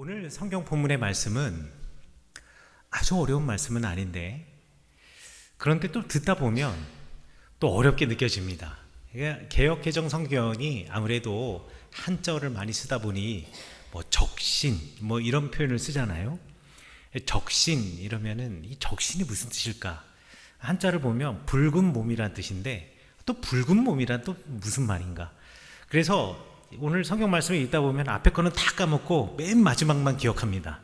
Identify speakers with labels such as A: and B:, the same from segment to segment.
A: 오늘 성경 본문의 말씀은 아주 어려운 말씀은 아닌데, 그런데 또 듣다 보면 또 어렵게 느껴집니다. 개역개정 성경이 아무래도 한자어를 많이 쓰다 보니 적신 이런 표현을 쓰잖아요. 적신 이러면은 이 적신이 무슨 뜻일까? 한자를 보면 붉은 몸이란 뜻인데 또 붉은 몸이란 또 무슨 말인가? 그래서 오늘 성경 말씀을 읽다 보면 앞에 거는 다 까먹고 맨 마지막만 기억합니다.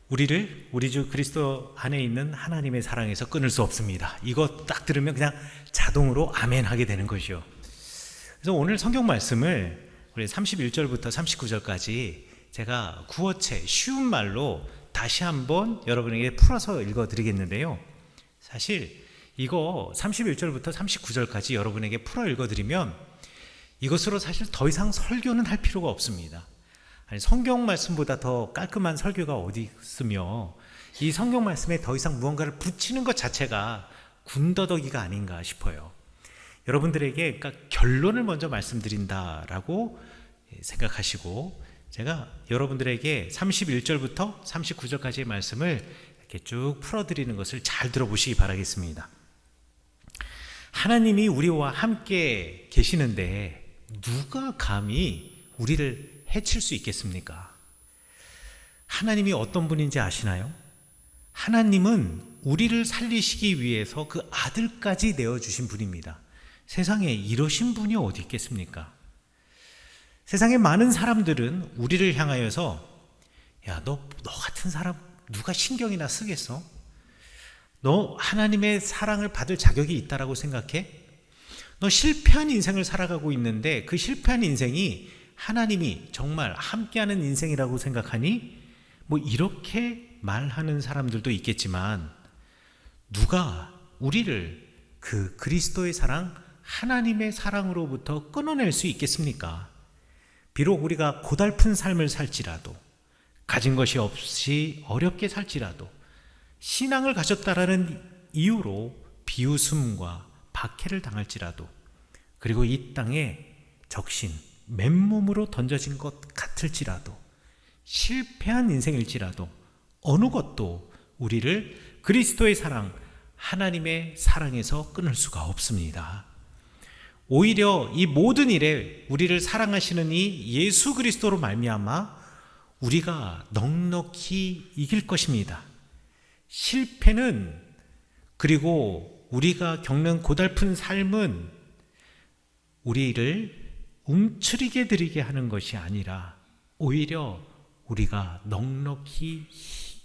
A: 우리를 우리 주 그리스도 안에 있는 하나님의 사랑에서 끊을 수 없습니다. 이거 딱 들으면 그냥 자동으로 아멘 하게 되는 것이요. 그래서 오늘 성경 말씀을 우리 31절부터 39절까지 제가 구어체 쉬운 말로 다시 한번 여러분에게 풀어서 읽어드리겠는데요. 사실 이거 31절부터 39절까지 여러분에게 풀어 읽어드리면 이것으로 사실 더 이상 설교는 할 필요가 없습니다. 아니, 성경 말씀보다 더 깔끔한 설교가 어디 있으며 이 성경 말씀에 더 이상 무언가를 붙이는 것 자체가 군더더기가 아닌가 싶어요. 여러분들에게 그러니까 결론을 먼저 말씀드린다라고 생각하시고 제가 여러분들에게 31절부터 39절까지의 말씀을 이렇게 쭉 풀어드리는 것을 잘 들어보시기 바라겠습니다. 하나님이 우리와 함께 계시는데 누가 감히 우리를 해칠 수 있겠습니까? 하나님이 어떤 분인지 아시나요? 하나님은 우리를 살리시기 위해서 그 아들까지 내어주신 분입니다. 세상에 이러신 분이 어디 있겠습니까? 세상에 많은 사람들은 우리를 향하여서 야, 너 같은 사람 누가 신경이나 쓰겠어? 너 하나님의 사랑을 받을 자격이 있다라고 생각해? 너 실패한 인생을 살아가고 있는데 그 실패한 인생이 하나님이 정말 함께하는 인생이라고 생각하니? 이렇게 말하는 사람들도 있겠지만 누가 우리를 그 그리스도의 사랑, 하나님의 사랑으로부터 끊어낼 수 있겠습니까? 비록 우리가 고달픈 삶을 살지라도, 가진 것이 없이 어렵게 살지라도, 신앙을 가졌다라는 이유로 비웃음과 박해를 당할지라도, 그리고 이 땅에 적신 맨몸으로 던져진 것 같을지라도, 실패한 인생일지라도 어느 것도 우리를 그리스도의 사랑, 하나님의 사랑에서 끊을 수가 없습니다. 오히려 이 모든 일에 우리를 사랑하시는 이 예수 그리스도로 말미암아 우리가 넉넉히 이길 것입니다. 실패는, 그리고 우리가 겪는 고달픈 삶은 우리를 움츠리게 들이게 하는 것이 아니라 오히려 우리가 넉넉히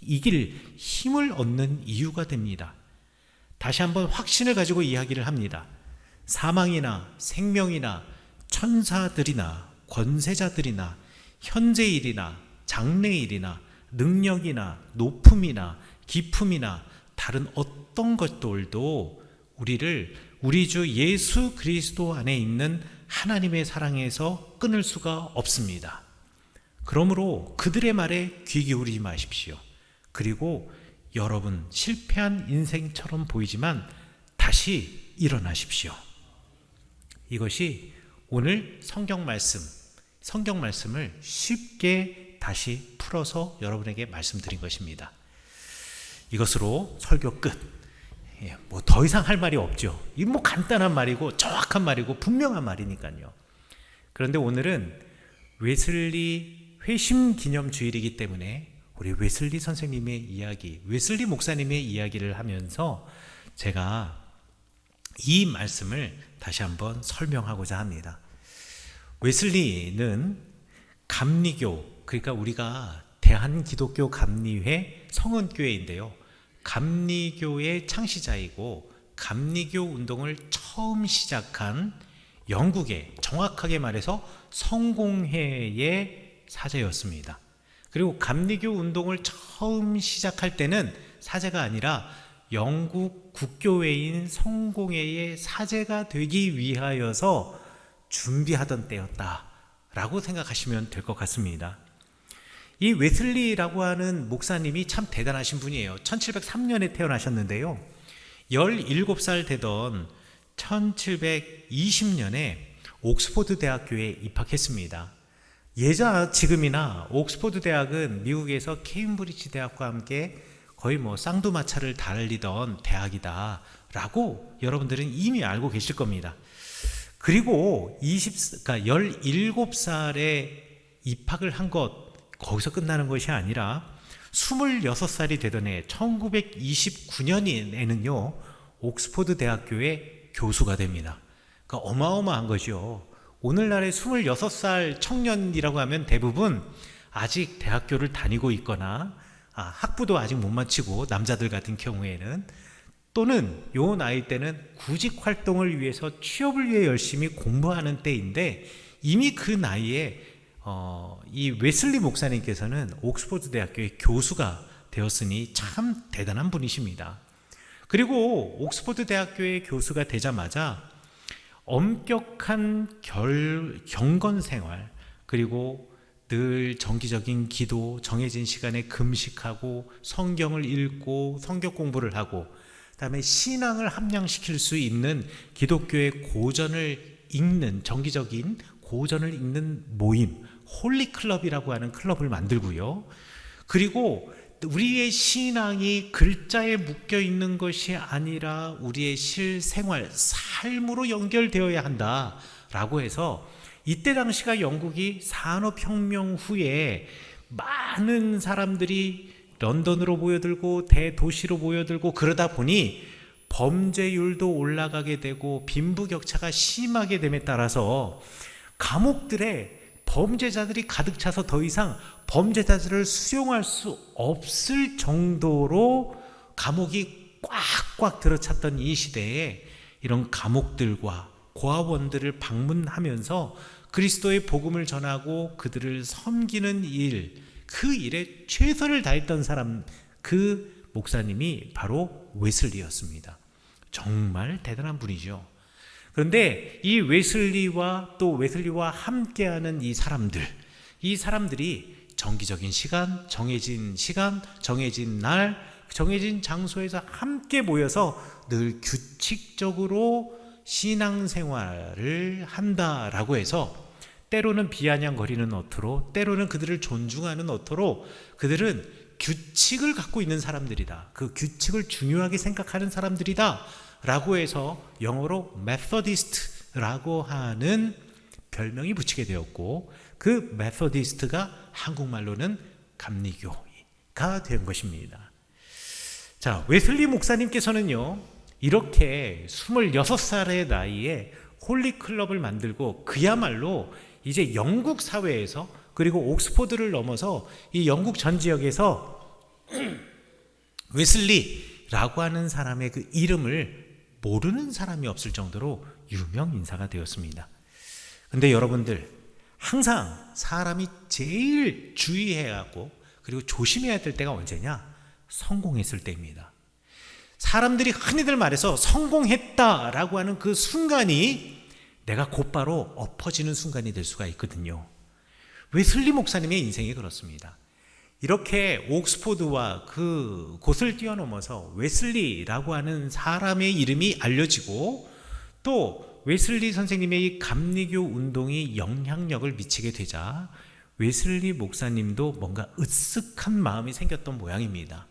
A: 이길 힘을 얻는 이유가 됩니다. 다시 한번 확신을 가지고 이야기를 합니다. 사망이나 생명이나 천사들이나 권세자들이나 현재일이나 장래일이나 능력이나 높음이나 깊음이나 다른 어떤 것들도 우리를 우리 주 예수 그리스도 안에 있는 하나님의 사랑에서 끊을 수가 없습니다. 그러므로 그들의 말에 귀 기울이지 마십시오. 그리고 여러분 실패한 인생처럼 보이지만 다시 일어나십시오. 이것이 오늘 성경 말씀을 쉽게 다시 풀어서 여러분에게 말씀드린 것입니다. 이것으로 설교 끝. 더 이상 할 말이 없죠. 이 간단한 말이고 정확한 말이고 분명한 말이니까요. 그런데 오늘은 웨슬리 회심 기념 주일이기 때문에 우리 웨슬리 선생님의 이야기, 웨슬리 목사님의 이야기를 하면서 제가 이 말씀을 다시 한번 설명하고자 합니다. 웨슬리는 감리교, 그러니까 우리가 대한기독교 감리회 성은교회인데요. 감리교의 창시자이고 감리교 운동을 처음 시작한 영국의, 정확하게 말해서 성공회의 사제였습니다. 그리고 감리교 운동을 처음 시작할 때는 사제가 아니라 영국 국교회인 성공회의 사제가 되기 위하여서 준비하던 때였다라고 생각하시면 될 것 같습니다. 이 웨슬리라고 하는 목사님이 참 대단하신 분이에요. 1703년에 태어나셨는데요. 17살 되던 1720년에 옥스포드 대학교에 입학했습니다. 지금이나 옥스퍼드 대학은 미국에서 케임브리지 대학과 함께 거의 뭐 쌍두마차를 달리던 대학이다라고 여러분들은 이미 알고 계실 겁니다. 그리고 17살에 입학을 한 거기서 끝나는 것이 아니라 26살이 되던 해 1929년에는요 옥스퍼드 대학교의 교수가 됩니다. 그러니까 어마어마한 거죠. 오늘날의 26살 청년이라고 하면 대부분 아직 대학교를 다니고 있거나 학부도 아직 못 마치고, 남자들 같은 경우에는, 또는 요 나이 때는 구직 활동을 위해서 취업을 위해 열심히 공부하는 때인데, 이미 그 나이에 이 웨슬리 목사님께서는 옥스퍼드 대학교의 교수가 되었으니 참 대단한 분이십니다. 그리고 옥스퍼드 대학교의 교수가 되자마자 엄격한 경건 생활, 그리고 늘 정기적인 기도, 정해진 시간에 금식하고 성경을 읽고 성경 공부를 하고, 그다음에 신앙을 함양시킬 수 있는 기독교의 고전을 읽는, 정기적인 고전을 읽는 모임, 홀리클럽이라고 하는 클럽을 만들고요. 그리고 우리의 신앙이 글자에 묶여 있는 것이 아니라 우리의 실생활, 삶으로 연결되어야 한다라고 해서, 이때 당시가 영국이 산업혁명 후에 많은 사람들이 런던으로 모여들고 대도시로 모여들고, 그러다 보니 범죄율도 올라가게 되고 빈부격차가 심하게 됨에 따라서 감옥들에 범죄자들이 가득 차서 더 이상 범죄자들을 수용할 수 없을 정도로 감옥이 꽉꽉 들어찼던 이 시대에 이런 감옥들과 고아원들을 방문하면서 그리스도의 복음을 전하고 그들을 섬기는 일, 그 일에 최선을 다했던 사람, 그 목사님이 바로 웨슬리였습니다. 정말 대단한 분이죠. 그런데 이 웨슬리와 함께하는 이 사람들이 정기적인 시간, 정해진 날, 정해진 장소에서 함께 모여서 늘 규칙적으로 신앙생활을 한다라고 해서, 때로는 비아냥거리는 어투로, 때로는 그들을 존중하는 어투로, 그들은 규칙을 갖고 있는 사람들이다, 그 규칙을 중요하게 생각하는 사람들이다 라고 해서 영어로 메서디스트라고 하는 별명이 붙이게 되었고, 그 메서디스트가 한국말로는 감리교가 된 것입니다. 자, 웨슬리 목사님께서는요 이렇게 26살의 나이에 홀리클럽을 만들고, 그야말로 이제 영국 사회에서, 그리고 옥스퍼드를 넘어서 이 영국 전 지역에서 웨슬리라고 하는 사람의 그 이름을 모르는 사람이 없을 정도로 유명 인사가 되었습니다. 근데 여러분들, 항상 사람이 제일 주의해야 하고 그리고 조심해야 될 때가 언제냐? 성공했을 때입니다. 사람들이 흔히들 말해서 성공했다라고 하는 그 순간이 내가 곧바로 엎어지는 순간이 될 수가 있거든요. 웨슬리 목사님의 인생이 그렇습니다. 이렇게 옥스퍼드와 그 곳을 뛰어넘어서 웨슬리라고 하는 사람의 이름이 알려지고, 또 웨슬리 선생님의 이 감리교 운동이 영향력을 미치게 되자 웨슬리 목사님도 뭔가 으쓱한 마음이 생겼던 모양입니다.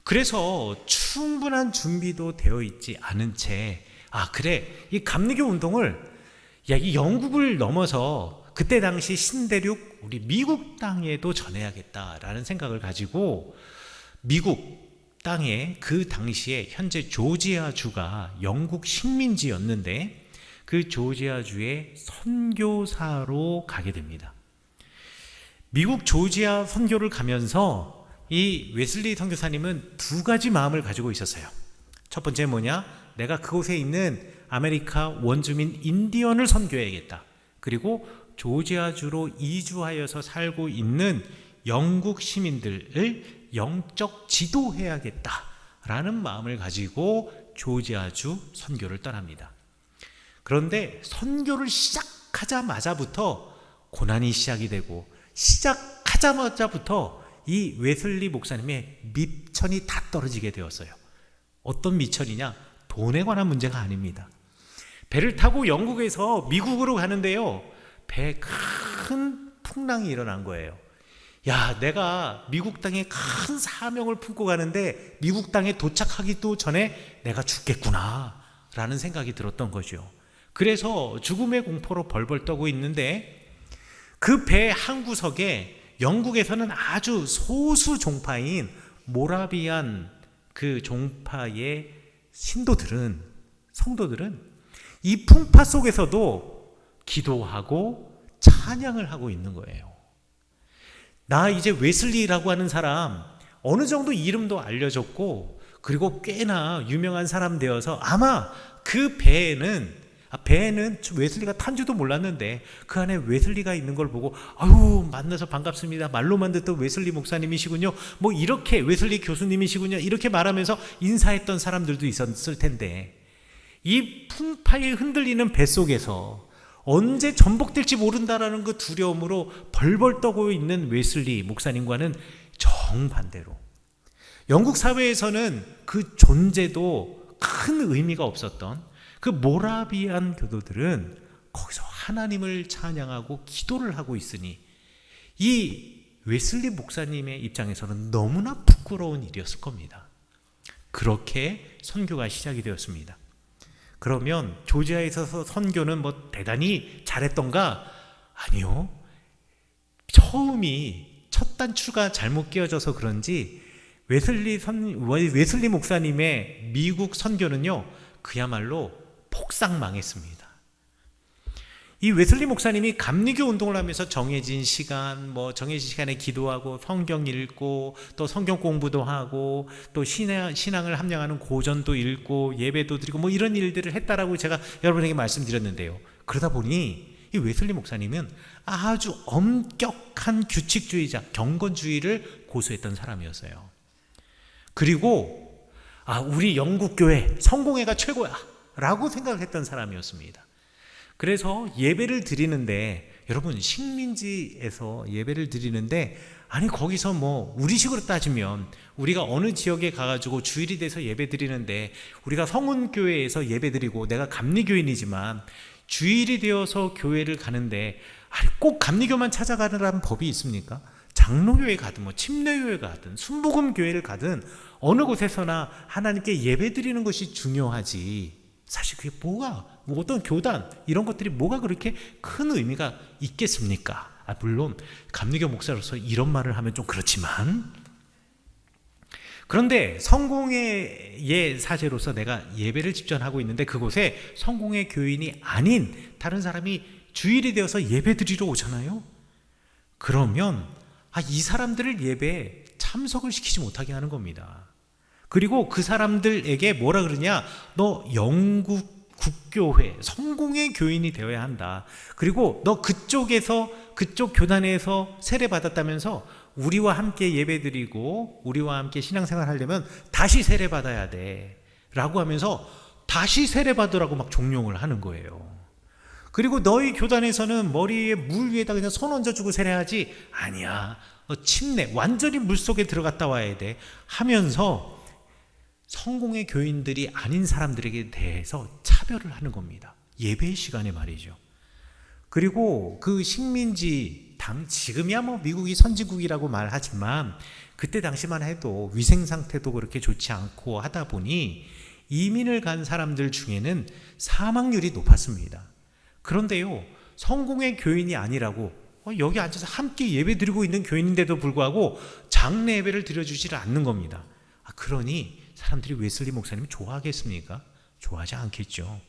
A: 그래서 충분한 준비도 되어 있지 않은 채, 이 감리교 운동을, 이 영국을 넘어서 그때 당시 신대륙 우리 미국 땅에도 전해야겠다라는 생각을 가지고, 미국 땅에 그 당시에 현재 조지아주가 영국 식민지였는데 그 조지아주의 선교사로 가게 됩니다. 미국 조지아 선교를 가면서 이 웨슬리 선교사님은 두 가지 마음을 가지고 있었어요. 첫 번째 뭐냐? 내가 그곳에 있는 아메리카 원주민 인디언을 선교해야겠다. 그리고 조지아주로 이주하여서 살고 있는 영국 시민들을 영적 지도해야겠다라는 마음을 가지고 조지아주 선교를 떠납니다. 그런데 선교를 시작하자마자부터 고난이 시작이 되고, 시작하자마자부터 이 웨슬리 목사님의 미천이 다 떨어지게 되었어요. 어떤 미천이냐? 돈에 관한 문제가 아닙니다. 배를 타고 영국에서 미국으로 가는데요, 큰 풍랑이 일어난 거예요. 야, 내가 미국 땅에 큰 사명을 품고 가는데 미국 땅에 도착하기도 전에 내가 죽겠구나 라는 생각이 들었던 거죠. 그래서 죽음의 공포로 벌벌 떠고 있는데 그 배 한 구석에 영국에서는 아주 소수 종파인 모라비안 그 종파의 성도들은 이 풍파 속에서도 기도하고 찬양을 하고 있는 거예요. 나 이제 웨슬리라고 하는 사람 어느 정도 이름도 알려졌고 그리고 꽤나 유명한 사람 되어서 아마 그 배에는 웨슬리가 탄지도 몰랐는데 그 안에 웨슬리가 있는 걸 보고 아유 만나서 반갑습니다. 말로만 듣던 웨슬리 목사님이시군요. 뭐 이렇게 웨슬리 교수님이시군요. 이렇게 말하면서 인사했던 사람들도 있었을 텐데 이 풍파에 흔들리는 뱃속에서 언제 전복될지 모른다라는 그 두려움으로 벌벌 떠고 있는 웨슬리 목사님과는 정반대로 영국 사회에서는 그 존재도 큰 의미가 없었던 그 모라비안 교도들은 거기서 하나님을 찬양하고 기도를 하고 있으니 이 웨슬리 목사님의 입장에서는 너무나 부끄러운 일이었을 겁니다. 그렇게 선교가 시작이 되었습니다. 그러면 조지아에 있어서 선교는 뭐 대단히 잘했던가? 아니요. 첫 단추가 잘못 끼워져서 그런지 웨슬리 목사님의 미국 선교는요 그야말로 폭삭 망했습니다. 이 웨슬리 목사님이 감리교 운동을 하면서 정해진 시간에 기도하고 성경 읽고 또 성경 공부도 하고 또 신앙을 함양하는 고전도 읽고 예배도 드리고 뭐 이런 일들을 했다라고 제가 여러분에게 말씀드렸는데요. 그러다 보니 이 웨슬리 목사님은 아주 엄격한 규칙주의자, 경건주의를 고수했던 사람이었어요. 그리고 우리 영국 교회 성공회가 최고야 라고 생각을 했던 사람이었습니다. 그래서 예배를 드리는데 여러분 식민지에서 예배를 드리는데 아니 거기서 뭐 우리식으로 따지면 우리가 어느 지역에 가가지고 주일이 돼서 예배 드리는데 우리가 성운교회에서 예배 드리고 내가 감리교인이지만 주일이 되어서 교회를 가는데 아니 꼭 감리교만 찾아가라는 법이 있습니까? 장로교회 가든 뭐 침례교회 가든 순복음교회를 가든 어느 곳에서나 하나님께 예배 드리는 것이 중요하지 사실 그게 어떤 교단 이런 것들이 뭐가 그렇게 큰 의미가 있겠습니까? 물론 감리교 목사로서 이런 말을 하면 좀 그렇지만 그런데 성공회의 사제로서 내가 예배를 집전하고 있는데 그곳에 성공회 교인이 아닌 다른 사람이 주일이 되어서 예배 드리러 오잖아요. 그러면 이 사람들을 예배에 참석을 시키지 못하게 하는 겁니다. 그리고 그 사람들에게 뭐라 그러냐, 너 영국 국교회 성공의 교인이 되어야 한다. 그리고 너 그쪽 교단에서 세례 받았다면서 우리와 함께 예배드리고 우리와 함께 신앙생활 하려면 다시 세례 받아야 돼 라고 하면서 다시 세례 받으라고 막 종용을 하는 거예요. 그리고 너희 교단에서는 머리에 물 위에다 그냥 손 얹어주고 세례하지, 아니야, 침례 완전히 물속에 들어갔다 와야 돼 하면서 성공의 교인들이 아닌 사람들에게 대해서 차별을 하는 겁니다. 예배 시간에 말이죠. 그리고 그 식민지 지금이야 뭐 미국이 선진국이라고 말하지만 그때 당시만 해도 위생 상태도 그렇게 좋지 않고 하다 보니 이민을 간 사람들 중에는 사망률이 높았습니다. 그런데요, 성공의 교인이 아니라고 여기 앉아서 함께 예배 드리고 있는 교인인데도 불구하고 장례 예배를 드려주지 않는 겁니다. 그러니 사람들이 웨슬리 목사님 좋아하겠습니까? 좋아하지 않겠죠.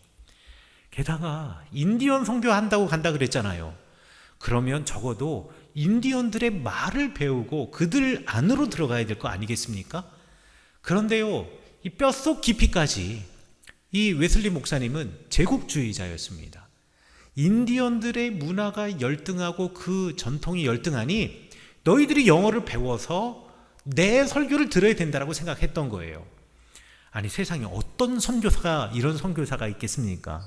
A: 게다가 인디언 선교한다고 간다 그랬잖아요. 그러면 적어도 인디언들의 말을 배우고 그들 안으로 들어가야 될 거 아니겠습니까? 그런데요, 이 뼛속 깊이까지 이 웨슬리 목사님은 제국주의자였습니다. 인디언들의 문화가 열등하고 그 전통이 열등하니 너희들이 영어를 배워서 내 설교를 들어야 된다고 생각했던 거예요. 아니 세상에 어떤 선교사가 이런 선교사가 있겠습니까?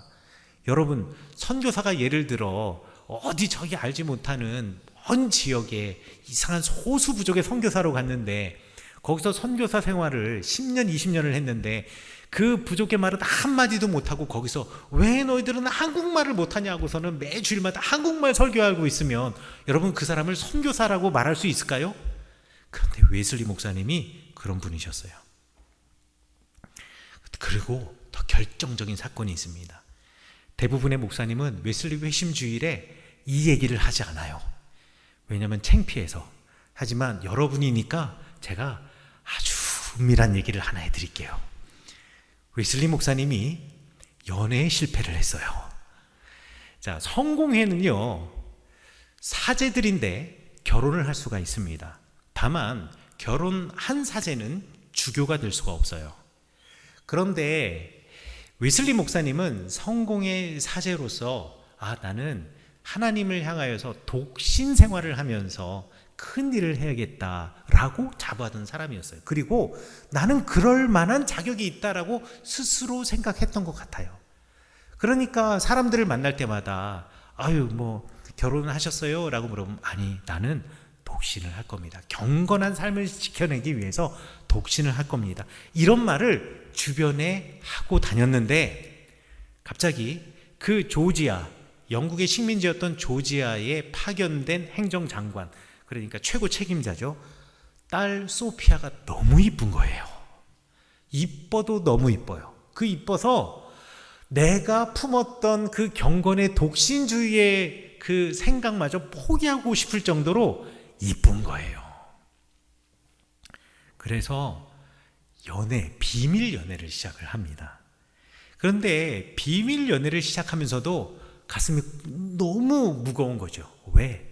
A: 여러분, 선교사가 예를 들어 어디 저기 알지 못하는 먼 지역에 이상한 소수 부족의 선교사로 갔는데 거기서 선교사 생활을 10년, 20년을 했는데 그 부족의 말은 한마디도 못하고 거기서 왜 너희들은 한국말을 못하냐고서는 매 주일마다 한국말 설교하고 있으면 여러분 그 사람을 선교사라고 말할 수 있을까요? 그런데 웨슬리 목사님이 그런 분이셨어요. 그리고 더 결정적인 사건이 있습니다. 대부분의 목사님은 웨슬리 회심 주일에 이 얘기를 하지 않아요. 왜냐하면 창피해서. 하지만 여러분이니까 제가 아주 은밀한 얘기를 하나 해드릴게요. 웨슬리 목사님이 연애에 실패를 했어요. 자, 성공회는요, 사제들인데 결혼을 할 수가 있습니다. 다만 결혼한 사제는 주교가 될 수가 없어요. 그런데 웨슬리 목사님은 성공의 사제로서 나는 하나님을 향하여서 독신 생활을 하면서 큰 일을 해야겠다라고 자부하던 사람이었어요. 그리고 나는 그럴 만한 자격이 있다라고 스스로 생각했던 것 같아요. 그러니까 사람들을 만날 때마다 결혼을 하셨어요? 라고 물어보면 아니, 나는 독신을 할 겁니다. 경건한 삶을 지켜내기 위해서 독신을 할 겁니다. 이런 말을 주변에 하고 다녔는데 갑자기 그 조지아, 영국의 식민지였던 조지아에 파견된 행정장관, 그러니까 최고 책임자죠. 딸 소피아가 너무 이쁜 거예요. 이뻐도 너무 이뻐요. 그 이뻐서 내가 품었던 그 경건의 독신주의의 그 생각마저 포기하고 싶을 정도로 이쁜 거예요. 그래서 비밀 연애를 시작을 합니다. 그런데 비밀 연애를 시작하면서도 가슴이 너무 무거운 거죠. 왜?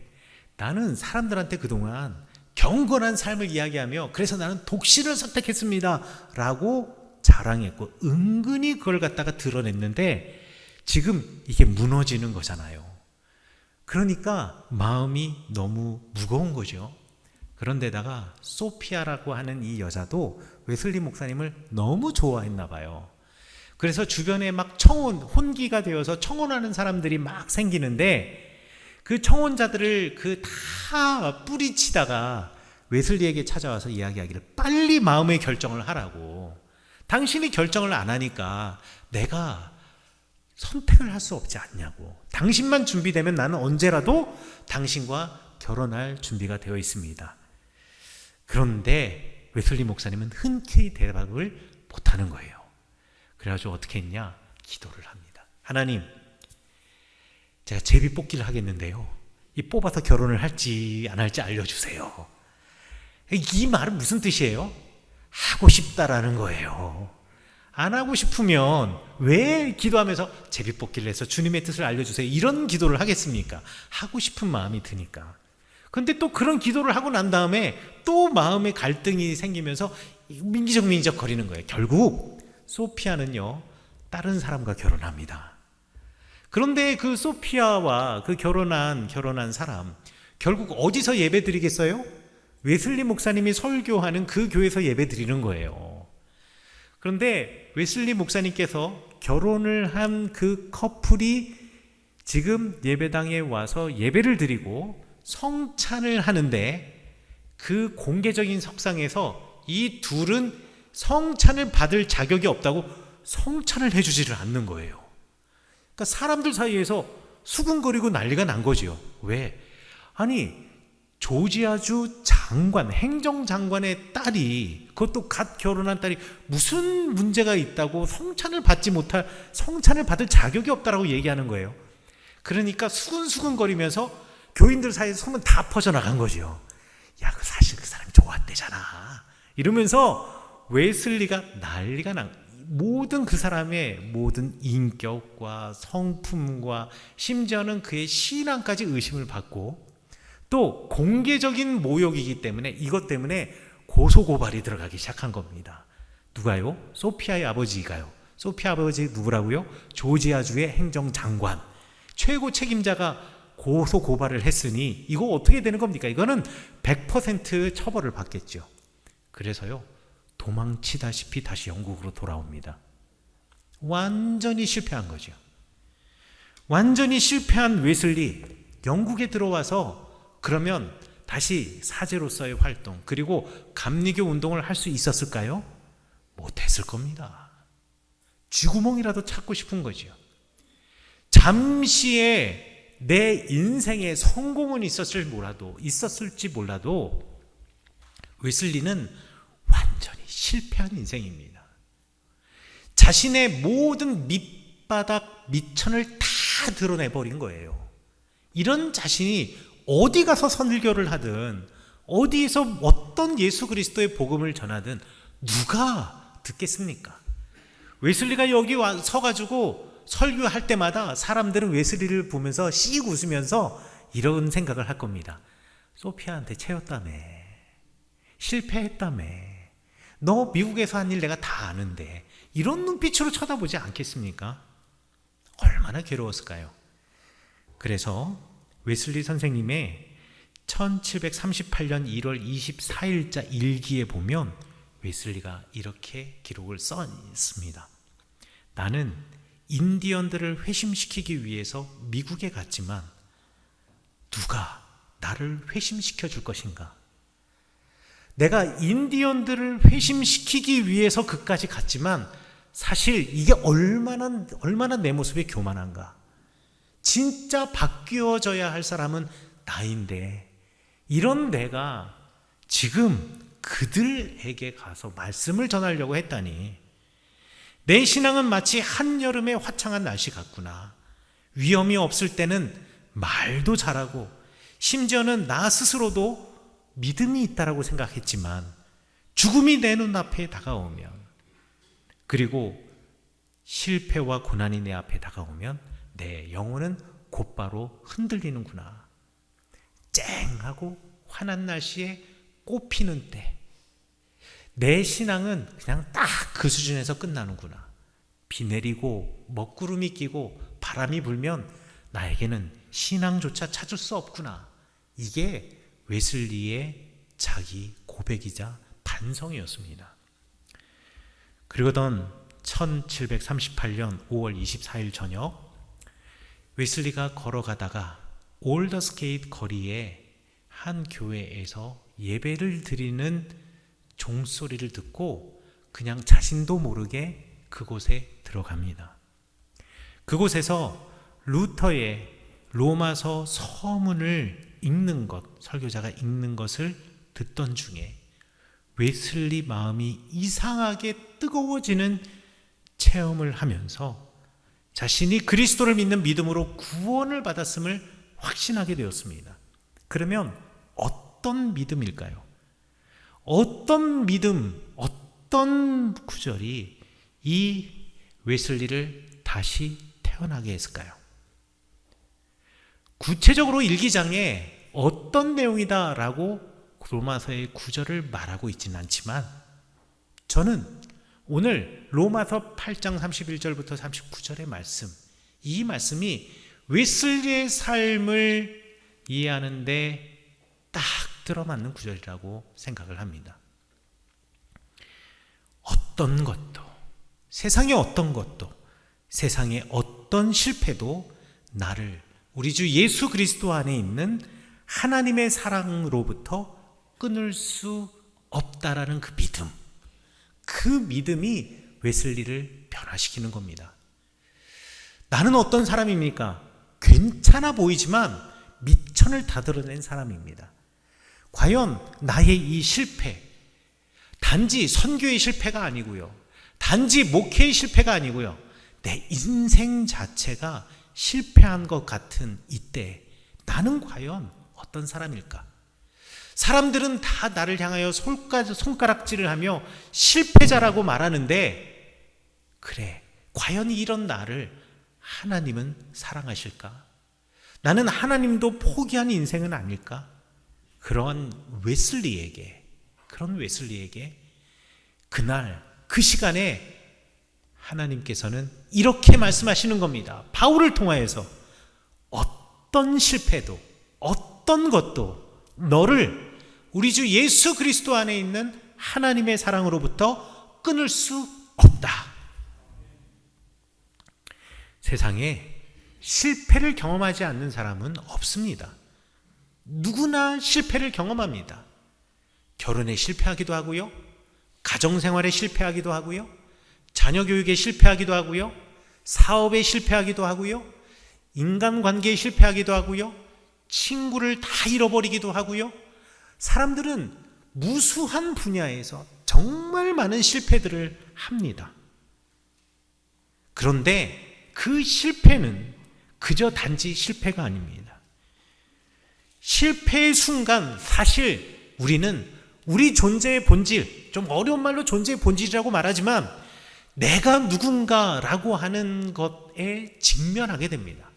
A: 나는 사람들한테 그동안 경건한 삶을 이야기하며 그래서 나는 독신을 선택했습니다 라고 자랑했고 은근히 그걸 갖다가 드러냈는데 지금 이게 무너지는 거잖아요. 그러니까 마음이 너무 무거운 거죠. 그런데다가 소피아라고 하는 이 여자도 웨슬리 목사님을 너무 좋아했나 봐요. 그래서 주변에 막 혼기가 되어서 청혼하는 사람들이 막 생기는데 그 청혼자들을 다 뿌리치다가 웨슬리에게 찾아와서 이야기하기를 빨리 마음의 결정을 하라고. 당신이 결정을 안 하니까 내가 선택을 할 수 없지 않냐고. 당신만 준비되면 나는 언제라도 당신과 결혼할 준비가 되어 있습니다. 그런데 웨슬리 목사님은 흔쾌히 대답을 못하는 거예요. 그래가지고 어떻게 했냐? 기도를 합니다. 하나님, 제가 제비 뽑기를 하겠는데요, 이 뽑아서 결혼을 할지 안 할지 알려주세요. 이 말은 무슨 뜻이에요? 하고 싶다라는 거예요. 안 하고 싶으면 왜 기도하면서 제비 뽑기를 해서 주님의 뜻을 알려주세요 이런 기도를 하겠습니까? 하고 싶은 마음이 드니까. 근데 또 그런 기도를 하고 난 다음에 또 마음의 갈등이 생기면서 민기적 거리는 거예요. 결국 소피아는요, 다른 사람과 결혼합니다. 그런데 그 소피아와 그 결혼한 사람, 결국 어디서 예배 드리겠어요? 웨슬리 목사님이 설교하는 그 교회에서 예배 드리는 거예요. 그런데 웨슬리 목사님께서 결혼을 한 그 커플이 지금 예배당에 와서 예배를 드리고 성찬을 하는데 그 공개적인 석상에서 이 둘은 성찬을 받을 자격이 없다고 성찬을 해주지를 않는 거예요. 그러니까 사람들 사이에서 수군거리고 난리가 난 거지요. 왜? 아니, 조지아주 장관, 행정장관의 딸이, 그것도 갓 결혼한 딸이 무슨 문제가 있다고 성찬을 받을 자격이 없다라고 얘기하는 거예요. 그러니까 수근수근거리면서 교인들 사이에서 소문 다 퍼져나간 거죠. 야, 사실 그 사람이 좋았대잖아. 이러면서 웨슬리가 난리가 모든 그 사람의 모든 인격과 성품과 심지어는 그의 신앙까지 의심을 받고, 또 공개적인 모욕이기 때문에 이것 때문에 고소고발이 들어가기 시작한 겁니다. 누가요? 소피아의 아버지가요. 소피아 아버지 누구라고요? 조지아주의 행정장관, 최고 책임자가 고소고발을 했으니 이거 어떻게 되는 겁니까? 이거는 100% 처벌을 받겠죠. 그래서요, 도망치다시피 다시 영국으로 돌아옵니다. 완전히 실패한 거죠. 완전히 실패한 웨슬리, 영국에 들어와서 그러면 다시 사제로서의 활동, 그리고 감리교 운동을 할 수 있었을까요? 못했을 겁니다. 쥐구멍이라도 찾고 싶은 거죠. 잠시의 내 인생에 성공은 있었을지 몰라도 웨슬리는 완전히 실패한 인생입니다. 자신의 모든 밑바닥, 밑천을 다 드러내버린 거예요. 이런 자신이 어디 가서 선교를 하든 어디에서 어떤 예수 그리스도의 복음을 전하든 누가 듣겠습니까? 웨슬리가 여기 서가지고 설교할 때마다 사람들은 웨슬리를 보면서 씩 웃으면서 이런 생각을 할 겁니다. 소피아한테 채웠다며, 실패했다며, 너 미국에서 한 일 내가 다 아는데 이런 눈빛으로 쳐다보지 않겠습니까? 얼마나 괴로웠을까요? 그래서 웨슬리 선생님의 1738년 1월 24일자 일기에 보면 웨슬리가 이렇게 기록을 써 있습니다. 나는 인디언들을 회심시키기 위해서 미국에 갔지만 누가 나를 회심시켜 줄 것인가? 내가 인디언들을 회심시키기 위해서 그까지 갔지만 사실 이게 얼마나 내 모습이 교만한가? 진짜 바뀌어져야 할 사람은 나인데 이런 내가 지금 그들에게 가서 말씀을 전하려고 했다니 내 신앙은 마치 한여름의 화창한 날씨 같구나. 위험이 없을 때는 말도 잘하고 심지어는 나 스스로도 믿음이 있다라고 생각했지만 죽음이 내 눈앞에 다가오면 그리고 실패와 고난이 내 앞에 다가오면 내 영혼은 곧바로 흔들리는구나. 쨍하고 환한 날씨에 꽃피는 때 내 신앙은 그냥 딱 그 수준에서 끝나는구나. 비 내리고 먹구름이 끼고 바람이 불면 나에게는 신앙조차 찾을 수 없구나. 이게 웨슬리의 자기 고백이자 반성이었습니다. 그러던 1738년 5월 24일 저녁 웨슬리가 걸어가다가 올더스게이트 거리에 한 교회에서 예배를 드리는 종소리를 듣고 그냥 자신도 모르게 그곳에 들어갑니다. 그곳에서 루터의 로마서 서문을 읽는 것, 설교자가 읽는 것을 듣던 중에 웨슬리 마음이 이상하게 뜨거워지는 체험을 하면서 자신이 그리스도를 믿는 믿음으로 구원을 받았음을 확신하게 되었습니다. 그러면 어떤 믿음일까요? 어떤 믿음, 어떤 구절이 이 웨슬리를 다시 태어나게 했을까요? 구체적으로 일기장에 어떤 내용이다라고 로마서의 구절을 말하고 있지는 않지만 저는 오늘 로마서 8장 31절부터 39절의 말씀, 이 말씀이 웨슬리의 삶을 이해하는데 딱 들어맞는 구절이라고 생각을 합니다. 어떤 것도, 세상의 어떤 것도, 세상의 어떤 실패도 나를 우리 주 예수 그리스도 안에 있는 하나님의 사랑으로부터 끊을 수 없다라는 그 믿음, 그 믿음이 웨슬리를 변화시키는 겁니다. 나는 어떤 사람입니까? 괜찮아 보이지만 밑천을 다 드러낸 사람입니다. 과연 나의 이 실패, 단지 선교의 실패가 아니고요, 단지 목회의 실패가 아니고요, 내 인생 자체가 실패한 것 같은 이때 나는 과연 어떤 사람일까? 사람들은 다 나를 향하여 손가락질을 하며 실패자라고 말하는데 그래, 과연 이런 나를 하나님은 사랑하실까? 나는 하나님도 포기한 인생은 아닐까? 그런 웨슬리에게 그날 그 시간에 하나님께서는 이렇게 말씀하시는 겁니다. 바울을 통하여서 어떤 실패도 어떤 것도 너를 우리 주 예수 그리스도 안에 있는 하나님의 사랑으로부터 끊을 수 없다. 세상에 실패를 경험하지 않는 사람은 없습니다. 누구나 실패를 경험합니다. 결혼에 실패하기도 하고요, 가정생활에 실패하기도 하고요, 자녀 교육에 실패하기도 하고요. 사업에 실패하기도 하고요. 인간관계에 실패하기도 하고요. 친구를 다 잃어버리기도 하고요. 사람들은 무수한 분야에서 정말 많은 실패들을 합니다. 그런데 그 실패는 그저 단지 실패가 아닙니다. 실패의 순간 사실 우리는 우리 존재의 본질, 좀 어려운 말로 존재의 본질이라고 말하지만 내가 누군가라고 하는 것에 직면하게 됩니다.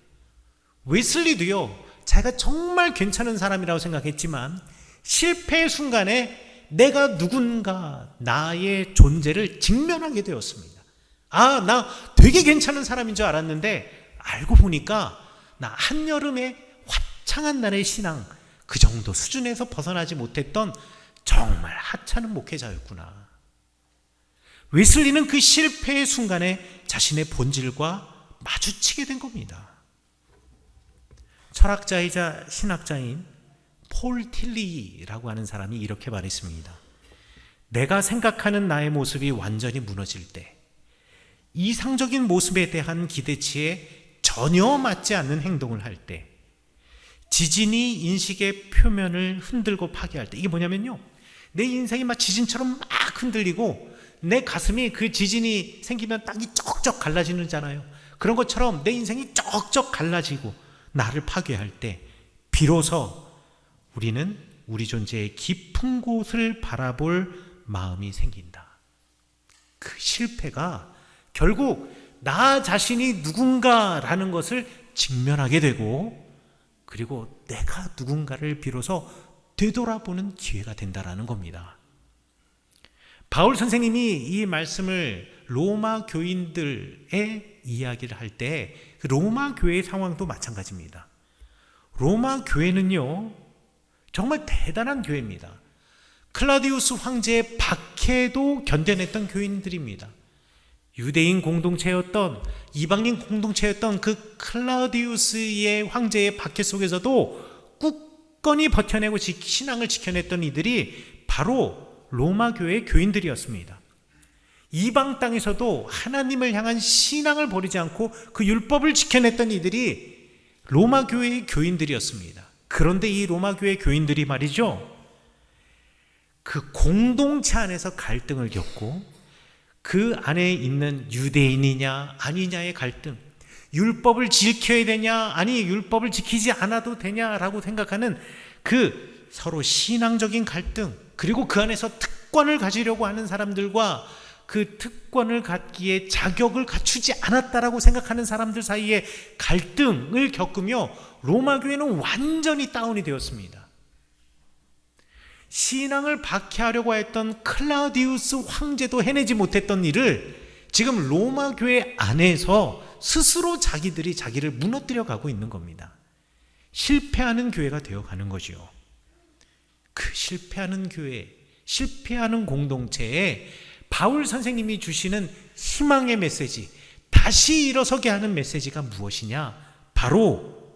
A: 웨슬리도요, 자기가 정말 괜찮은 사람이라고 생각했지만 실패의 순간에 내가 누군가, 나의 존재를 직면하게 되었습니다. 아, 나 되게 괜찮은 사람인 줄 알았는데 알고 보니까 나 한여름에 화창한 날의 신앙, 그 정도 수준에서 벗어나지 못했던 정말 하찮은 목회자였구나. 웨슬리는 그 실패의 순간에 자신의 본질과 마주치게 된 겁니다. 철학자이자 신학자인 폴 틸리라고 하는 사람이 이렇게 말했습니다. 내가 생각하는 나의 모습이 완전히 무너질 때, 이상적인 모습에 대한 기대치에 전혀 맞지 않는 행동을 할 때, 지진이 인식의 표면을 흔들고 파괴할 때, 이게 뭐냐면요, 내 인생이 막 지진처럼 막 흔들리고 내 가슴이 그 지진이 생기면 땅이 쩍쩍 갈라지는잖아요. 그런 것처럼 내 인생이 쩍쩍 갈라지고 나를 파괴할 때 비로소 우리는 우리 존재의 깊은 곳을 바라볼 마음이 생긴다. 그 실패가 결국 나 자신이 누군가라는 것을 직면하게 되고, 그리고 내가 누군가를 비로소 되돌아보는 기회가 된다라는 겁니다. 바울 선생님이 이 말씀을 로마 교인들의 이야기를 할 때 그 로마 교회의 상황도 마찬가지입니다. 로마 교회는요, 정말 대단한 교회입니다. 클라우디우스 황제의 박해도 견뎌냈던 교인들입니다. 유대인 공동체였던, 이방인 공동체였던 그 클라우디우스의 황제의 박해 속에서도 굳건히 버텨내고 신앙을 지켜냈던 이들이 바로 로마 교회의 교인들이었습니다. 이방 땅에서도 하나님을 향한 신앙을 버리지 않고 그 율법을 지켜냈던 이들이 로마 교회의 교인들이었습니다. 그런데 이 로마 교회 교인들이 말이죠, 그 공동체 안에서 갈등을 겪고 그 안에 있는 유대인이냐 아니냐의 갈등, 율법을 지켜야 되냐 아니 율법을 지키지 않아도 되냐라고 생각하는 그 서로 신앙적인 갈등, 그리고 그 안에서 특권을 가지려고 하는 사람들과 그 특권을 갖기에 자격을 갖추지 않았다라고 생각하는 사람들 사이에 갈등을 겪으며 로마 교회는 완전히 다운이 되었습니다. 신앙을 박해하려고 했던 클라우디우스 황제도 해내지 못했던 일을 지금 로마 교회 안에서 스스로 자기들이 자기를 무너뜨려 가고 있는 겁니다. 실패하는 교회가 되어가는 거죠. 그 실패하는 교회, 실패하는 공동체에 바울 선생님이 주시는 희망의 메시지, 다시 일어서게 하는 메시지가 무엇이냐? 바로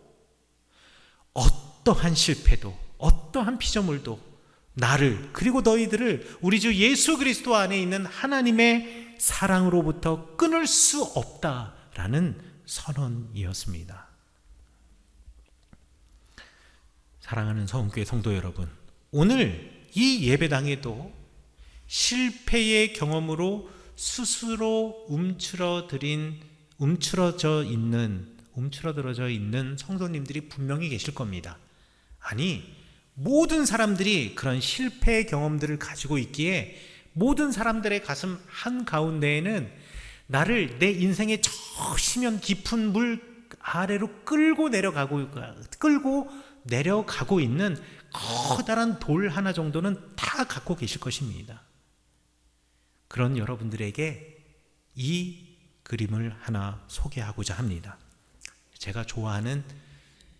A: 어떠한 실패도, 어떠한 피조물도 나를, 그리고 너희들을 우리 주 예수 그리스도 안에 있는 하나님의 사랑으로부터 끊을 수 없다라는 선언이었습니다. 사랑하는 서원교회 성도 여러분, 오늘 이 예배당에도 실패의 경험으로 스스로 움츠러들어져 있는 성도님들이 분명히 계실 겁니다. 아니, 모든 사람들이 그런 실패의 경험들을 가지고 있기에 모든 사람들의 가슴 한가운데에는 나를 내 인생의 저 심연 깊은 물 아래로 끌고 내려가고 있는 커다란 돌 하나 정도는 다 갖고 계실 것입니다. 그런 여러분들에게 이 그림을 하나 소개하고자 합니다. 제가 좋아하는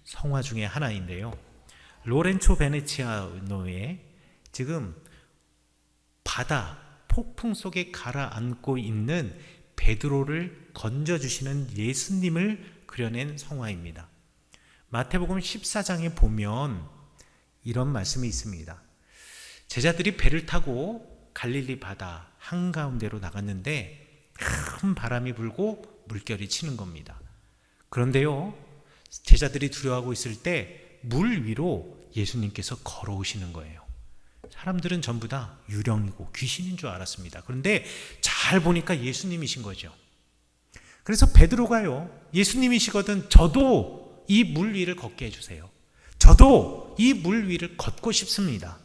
A: 성화 중에 하나인데요, 로렌초 베네치아노의 지금 바다 폭풍 속에 가라앉고 있는 베드로를 건져주시는 예수님을 그려낸 성화입니다. 마태복음 14장에 보면 이런 말씀이 있습니다. 제자들이 배를 타고 갈릴리 바다 한가운데로 나갔는데 큰 바람이 불고 물결이 치는 겁니다. 그런데요, 제자들이 두려워하고 있을 때 물 위로 예수님께서 걸어오시는 거예요. 사람들은 전부 다 유령이고 귀신인 줄 알았습니다. 그런데 잘 보니까 예수님이신 거죠. 그래서 베드로가요, 예수님이시거든 저도 이 물 위를 걷게 해주세요. 저도 이 물 위를 걷고 싶습니다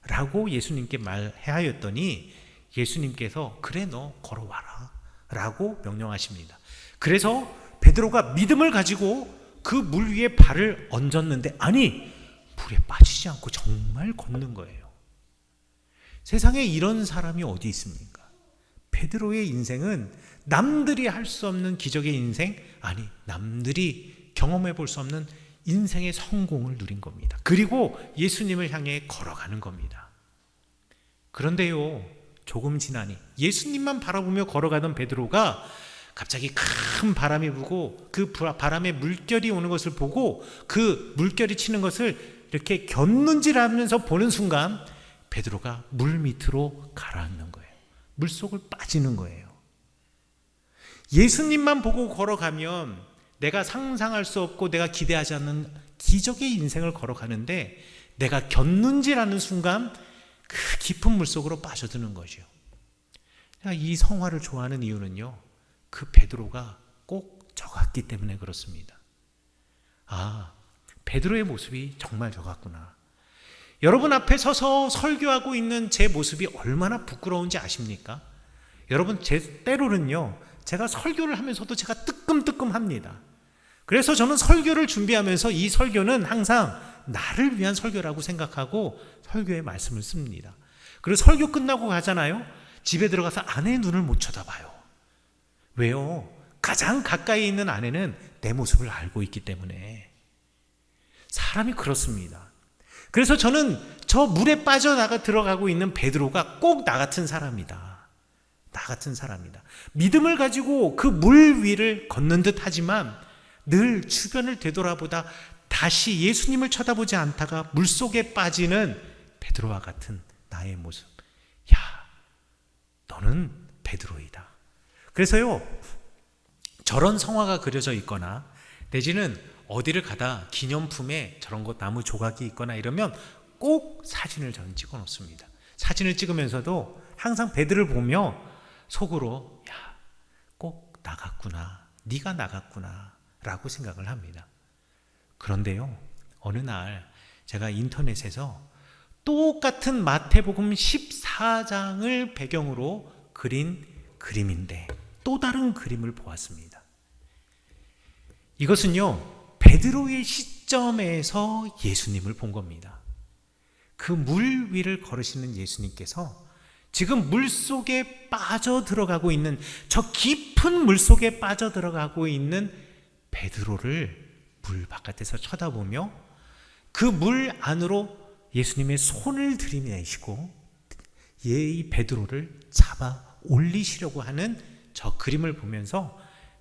A: 라고 예수님께 말하였더니 예수님께서 그래 너 걸어와라 라고 명령하십니다. 그래서 베드로가 믿음을 가지고 그 물 위에 발을 얹었는데 아니 물에 빠지지 않고 정말 걷는 거예요. 세상에 이런 사람이 어디 있습니까? 베드로의 인생은 남들이 할 수 없는 기적의 인생, 아니 남들이 경험해 볼 수 없는 인생의 성공을 누린 겁니다. 그리고 예수님을 향해 걸어가는 겁니다. 그런데요, 조금 지나니 예수님만 바라보며 걸어가던 베드로가 갑자기 큰 바람이 불고 그 바람에 물결이 오는 것을 보고 그 물결이 치는 것을 이렇게 곁눈질하면서 보는 순간 베드로가 물 밑으로 가라앉는 거예요. 물속을 빠지는 거예요. 예수님만 보고 걸어가면 내가 상상할 수 없고 내가 기대하지 않는 기적의 인생을 걸어가는데 내가 곁눈질하는 순간 그 깊은 물속으로 빠져드는 거죠. 제가 이 성화를 좋아하는 이유는요, 그 베드로가 꼭 저같기 때문에 그렇습니다. 아, 베드로의 모습이 정말 저같구나. 여러분 앞에 서서 설교하고 있는 제 모습이 얼마나 부끄러운지 아십니까? 여러분, 제 때로는요, 제가 설교를 하면서도 제가 뜨끔뜨끔합니다. 그래서 저는 설교를 준비하면서 이 설교는 항상 나를 위한 설교라고 생각하고 설교의 말씀을 씁니다. 그리고 설교 끝나고 가잖아요. 집에 들어가서 아내의 눈을 못 쳐다봐요. 왜요? 가장 가까이 있는 아내는 내 모습을 알고 있기 때문에. 사람이 그렇습니다. 그래서 저는 저 물에 빠져나가 들어가고 있는 베드로가 꼭 나 같은 사람이다. 나 같은 사람이다. 믿음을 가지고 그 물 위를 걷는 듯 하지만 늘 주변을 되돌아보다 다시 예수님을 쳐다보지 않다가 물속에 빠지는 베드로와 같은 나의 모습. 야, 너는 베드로이다. 그래서요, 저런 성화가 그려져 있거나 내지는 어디를 가다 기념품에 저런 거 나무 조각이 있거나 이러면 꼭 사진을 저는 찍어 놓습니다. 사진을 찍으면서도 항상 베드로를 보며 속으로 야, 꼭 나갔구나, 네가 나갔구나 라고 생각을 합니다. 그런데요, 어느 날 제가 인터넷에서 똑같은 마태복음 14장을 배경으로 그린 그림인데 또 다른 그림을 보았습니다. 이것은요, 베드로의 시점에서 예수님을 본 겁니다. 그 물 위를 걸으시는 예수님께서 지금 물속에 빠져들어가고 있는, 저 깊은 물속에 빠져들어가고 있는 베드로를 물 바깥에서 쳐다보며 그 물 안으로 예수님의 손을 들이내시고 이 베드로를 잡아 올리시려고 하는 저 그림을 보면서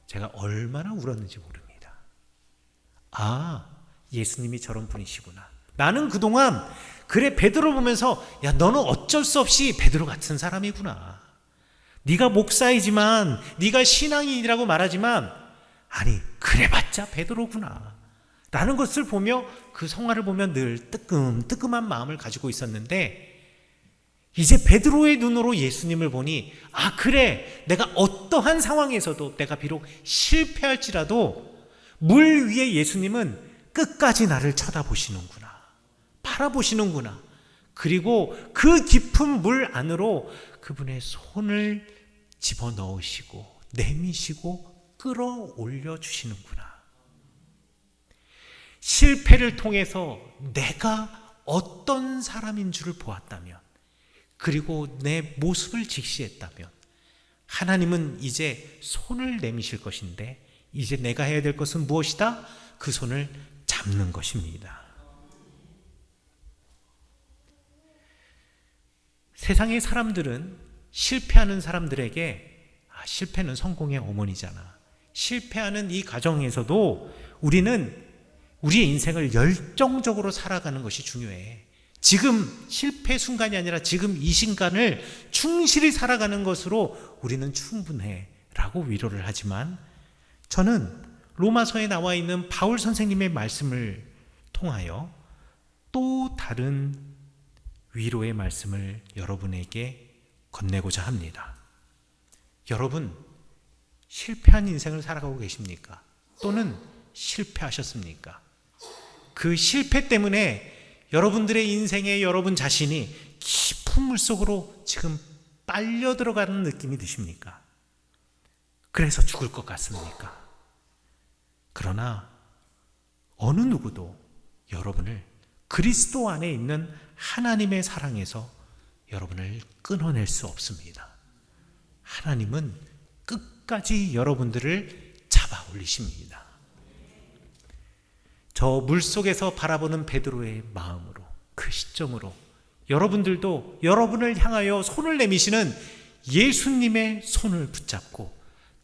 A: 제가 얼마나 울었는지 모릅니다. 아, 예수님이 저런 분이시구나. 나는 그동안 그래 베드로 보면서 야, 너는 어쩔 수 없이 베드로 같은 사람이구나. 네가 목사이지만, 네가 신앙인이라고 말하지만 아니 그래봤자 베드로구나 라는 것을 보며 그 성화를 보며 늘 뜨끔뜨끔한 마음을 가지고 있었는데, 이제 베드로의 눈으로 예수님을 보니 아, 그래, 내가 어떠한 상황에서도 내가 비록 실패할지라도 물 위에 예수님은 끝까지 나를 쳐다보시는구나, 바라보시는구나. 그리고 그 깊은 물 안으로 그분의 손을 집어넣으시고 내미시고 끌어올려 주시는구나. 실패를 통해서 내가 어떤 사람인 줄을 보았다면, 그리고 내 모습을 직시했다면 하나님은 이제 손을 내미실 것인데 이제 내가 해야 될 것은 무엇이다? 그 손을 잡는 것입니다. 세상의 사람들은 실패하는 사람들에게 실패는 성공의 어머니잖아, 실패하는 이 과정에서도 우리는 우리의 인생을 열정적으로 살아가는 것이 중요해. 지금 실패 순간이 아니라 지금 이 순간을 충실히 살아가는 것으로 우리는 충분해 라고 위로를 하지만 저는 로마서에 나와 있는 바울 선생님의 말씀을 통하여 또 다른 위로의 말씀을 여러분에게 건네고자 합니다. 여러분, 실패한 인생을 살아가고 계십니까? 또는 실패하셨습니까? 그 실패 때문에 여러분들의 인생에 여러분 자신이 깊은 물속으로 지금 빨려 들어가는 느낌이 드십니까? 그래서 죽을 것 같습니까? 그러나 어느 누구도 여러분을 그리스도 안에 있는 하나님의 사랑에서 여러분을 끊어낼 수 없습니다. 하나님은 끝까지 여러분들을 잡아 올리십니다. 저 물속에서 바라보는 베드로의 마음으로, 그 시점으로 여러분들도 여러분을 향하여 손을 내미시는 예수님의 손을 붙잡고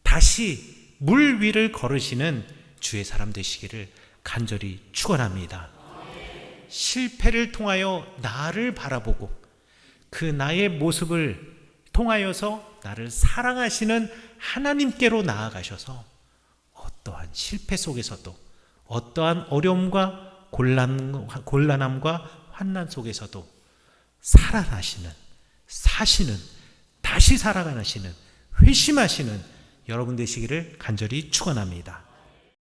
A: 다시 물 위를 걸으시는 주의 사람 되시기를 간절히 축원합니다. 실패를 통하여 나를 바라보고 그 나의 모습을 통하여서 나를 사랑하시는 하나님께로 나아가셔서 어떠한 실패 속에서도 어떠한 어려움과 곤란함과 환난 속에서도 살아나시는, 사시는, 다시 살아가시는, 회심하시는 여러분 되시기를 간절히 축원합니다.